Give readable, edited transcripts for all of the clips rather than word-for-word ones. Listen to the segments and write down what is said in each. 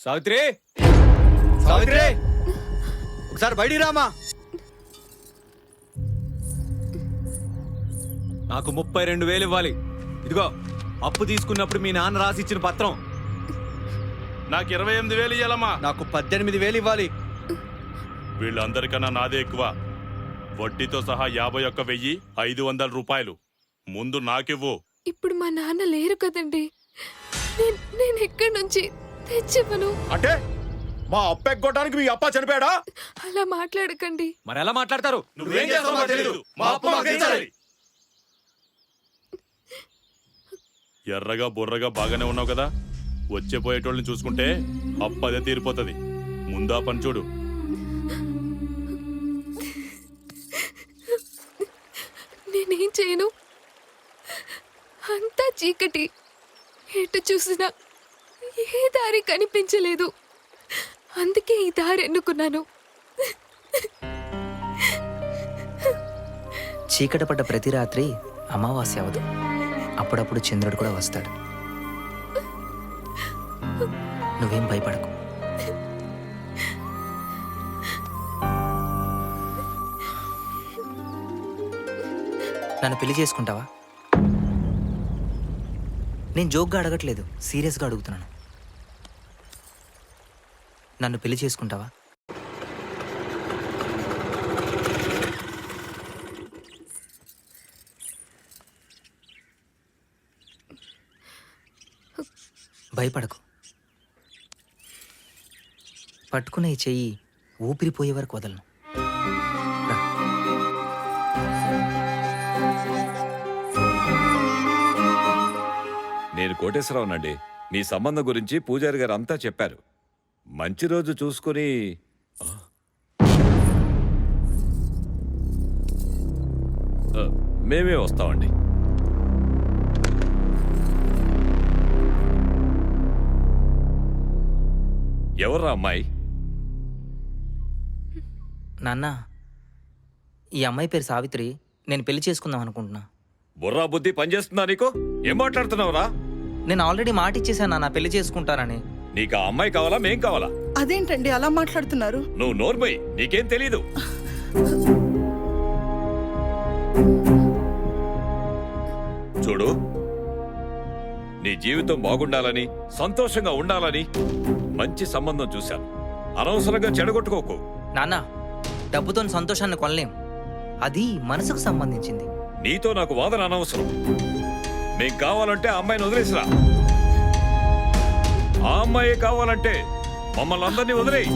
సావిత్రి, సావిత్రి, ఒకసారి బయటికి రామా. నాకు 32,000 ఇవ్వాలి. ఇదిగో అప్పు తీసుకున్నప్పుడు మీ నాన్న రాసిచ్చిన పత్రం. నాకు 28,000 ఇయ్యాలమ్మా. నాకు 18,000 ఇవ్వాలి. వీళ్ళందరికన్నా నాదే ఎక్కువ. వడ్డీతో సహా 51,500 రూపాయలు ముందు నాకివ్వు. ఇప్పుడు మా నాన్న లేరు కదండి, నేను ఎక్కడి నుంచి తెచ్చివ్వను. అంటే మా అప్ప ఎగ్గొట్టడానికి మీ అప్ప చనిపోయాడా? అలా మాట్లాడకండి. మరి ఎలా మాట్లాడతారు? నువ్వేం చేస్తావో మాకు తెలీదు. మా అప్ప మాకు తెలుసాలి. ఎర్రగా బుర్రగా బాగానే ఉన్నావు కదా. వచ్చే పోయేటోళ్ళని చూసుకుంటే అప్పదే తీరిపోతుంది. ముందా పని చూడు. నేనేం చేయను, అంతా చీకటి. ఎటు చూసినా ఏ దారి కనిపించలేదు. అందుకే ఈ దారి ఎన్నుకున్నాను. చీకట పడ్డ ప్రతి రాత్రి అమావాస్య అవదు. అప్పుడప్పుడు చంద్రుడు కూడా వస్తాడు. నువ్వేం భయపడకు. నన్ను పెళ్లి చేసుకుంటావా? నేను జోక్గా అడగట్లేదు, సీరియస్గా అడుగుతున్నాను. నన్ను పెళ్లి చేసుకుంటావా? భయపడకు. పట్టుకున్న ఈ చెయ్యి ఊపిరిపోయే వరకు వదలను. రా. నేను కోటేశ్వరరావునండి. మీ సంబంధం గురించి పూజారి గారు అంతా చెప్పారు. మంచి రోజు చూసుకుని మేమే వస్తామండి. ఎవర్రా అమ్మాయి? నాన్న, ఈ అమ్మాయి పేరు సావిత్రి. నేను పెళ్లి చేసుకుందాం అనుకుంటున్నా. బుర్రా బుద్ధి పనిచేస్తుందా నీకు? ఏం మాట్లాడుతున్నావురా? నేను ఆల్రెడీ మాట ఇచ్చేసాను నాన్న, పెళ్లి చేసుకుంటానని. నీకు ఆ అమ్మాయి కావాలా, మేం కావాలా? అదేంటండి అలా మాట్లాడుతున్నారు? నువ్వు నోర్మై, నీకేం తెలీదు. చూడు, నీ జీవితం బాగుండాలని, సంతోషంగా ఉండాలని మంచి సంబంధం చూశాను. అనవసరంగా చెడగొట్టుకోకు. నాన్న, డబ్బుతో సంతోషాన్ని కొనలేం. అది మనసుకు సంబంధించింది. నీతో నాకు వాదన అనవసరం. మేం కావాలంటే ఆ అమ్మాయిని వదిలేసిరా. ఆ అమ్మాయి కావాలంటే మమ్మల్ని అందరినీ వదిలేయి.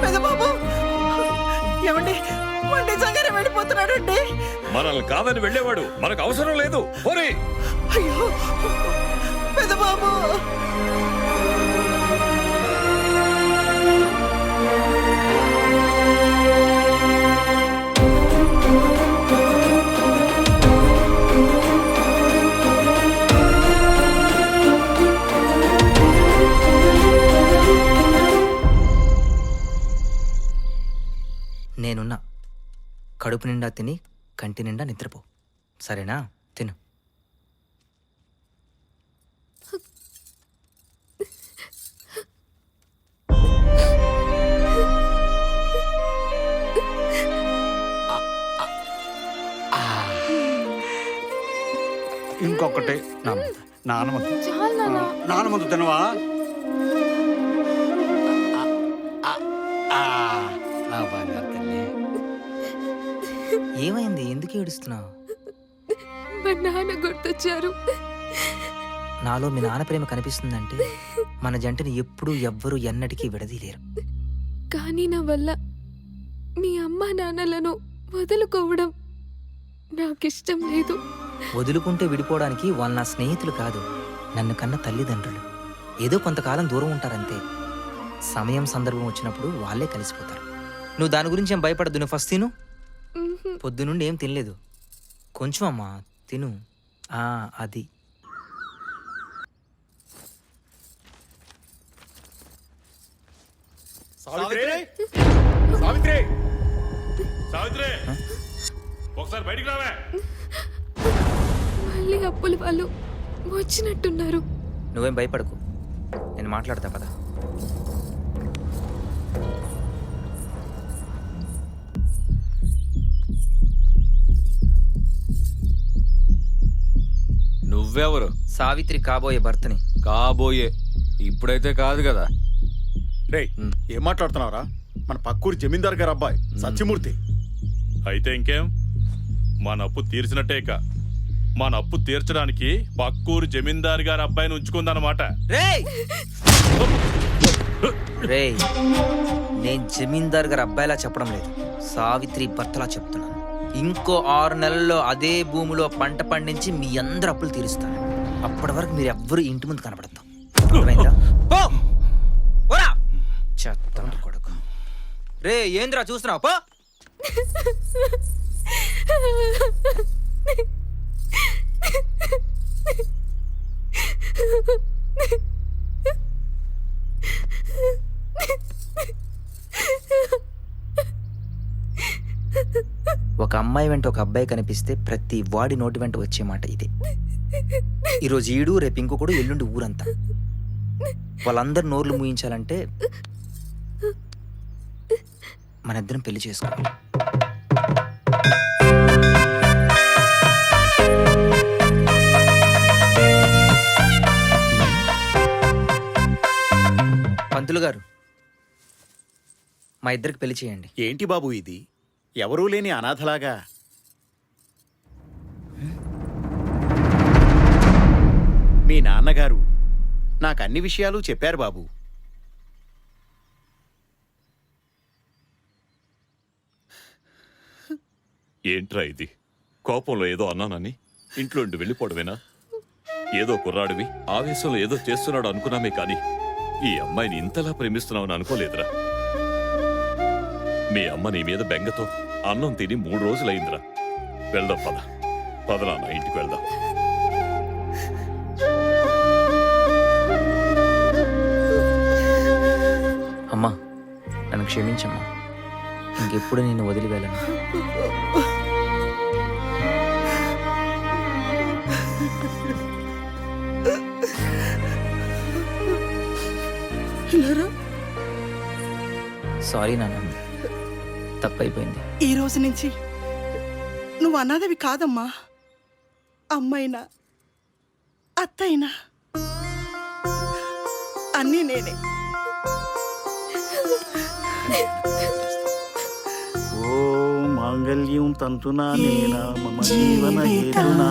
పెదబాబు, ఏమండి నిజంగానే వెళ్ళిపోతున్నాడండి. మనల్ని కాదని వెళ్ళేవాడు మనకు అవసరం లేదు. పోనీ. అయ్యో పెదబాబు. నేనున్నా. కడుపు నిండా తిని కంటి నిండా నిద్రపో, సరేనా? తిను. ఇంకొకటి నానమద్దు. చాలు నాన్న. నానమద్దు తినవా? నా బంగారు తల్లి. ఏమైంది? ఎందుకు ఏడుస్తున్నావు? మా నాన్న గుర్తొచ్చారు. నాలో మీ నాన్న ప్రేమ కనిపిస్తుందంటే మన జంటని ఎప్పుడూ ఎవ్వరూ ఎన్నటికీ విడదీయలేరు. కానీ నా వల్ల మీ అమ్మా నాన్నలను వదులుకోవడం నాకిష్టం లేదు. వదులుకుంటే విడిపోవడానికి వాళ్ళు నా స్నేహితులు కాదు, నన్ను కన్న తల్లిదండ్రులు. ఏదో కొంతకాలం దూరం ఉంటారంతే. సమయం సందర్భం వచ్చినప్పుడు వాళ్ళే కలిసిపోతారు. నువ్వు దాని గురించి ఏం భయపడద్దు. నువ్వు ఫస్ట్ తిను. పొద్దునుండి ఏం తినలేదు. కొంచెం అమ్మా తిను. అది సావిత్రి సావిత్రి సావిత్రి ఒకసారి బయటికి రావే. మళ్ళీ అప్పుల వాళ్ళు వచ్చినట్టున్నారు. నువ్వేం భయపడకు, నేను మాట్లాడతా పదా. నువ్వెవరు? సావిత్రి కాబోయే భర్తని. కాబోయే, ఇప్పుడైతే కాదు కదా. రే ఏం మాట్లాడుతున్నావురా? మన పక్కూరు జమీందార్ గారు అబ్బాయి సత్యమూర్తి. అయితే ఇంకేం, మన అప్పు తీర్చినట్టే ఇక. మన అప్పు తీర్చడానికి పక్కూరు జమీందారు గారి అబ్బాయిని ఉంచుకుందన్నమాట. రేయ్ రేయ్, నేను జమీందార్ గారి అబ్బాయిలా చెప్పడం లేదు, సావిత్రి భర్తలా చెప్తున్నాను. ఇంకో 6 నెలల్లో అదే భూమిలో పంట పండించి మీ అందరు అప్పులు తీరుస్తాను. అప్పటి వరకు మీరు ఎవ్వరు ఇంటి ముందు కనపడతాం. అర్థమైందా? పో! పోరా! చెత్త కొడుకు. రే ఏంద్రా చూస్తున్నావు? పో! ఒక అమ్మాయి వెంట ఒక అబ్బాయి కనిపిస్తే ప్రతి వాడి నోటి వెంట వచ్చే మాట ఇదే. ఈరోజు ఈడు, రేపు ఇంకొకడు, ఎల్లుండి ఊరంతా. వాళ్ళందరు నోర్లు మూయించాలంటే మన ఇద్దరం పెళ్లి చేసుకోవాలి. పంతులు గారు, మా ఇద్దరికి పెళ్లి చేయండి. ఏంటి బాబు ఇది? ఎవరూ లేని అనాథలాగా. మీ నాన్నగారు నాకు అన్ని విషయాలు చెప్పారు బాబు. ఏంట్రా ఇది? కోపంలో ఏదో అన్నానని ఇంట్లోండి వెళ్ళిపోవడమేనా? ఏదో కుర్రాడివి ఆవేశంలో ఏదో చేస్తున్నాడు అనుకున్నామే కానీ ఈ అమ్మాయిని ఇంతలా ప్రేమిస్తున్నావని అనుకోలేదురా. మీ అమ్మ నీ మీద బెంగతో అన్నం తిని 3 రోజులైందిరా. వెళ్దాం పద. పద నాన్న, ఇంటికి వెళ్దాం. అమ్మా, నన్ను క్షమించమ్మా. ఇంకెప్పుడు నేను వదిలి వెళ్ళను. సారీ నాన్న, తప్పైపోయింది. ఈ రోజు నుంచి నువ్వు అనాథవి కాదమ్మా. అమ్మైనా అత్తైనా అన్నీ నేనే. ఓ మాంగళ్యం తంతునా నేనా మమ జీవన హేతునా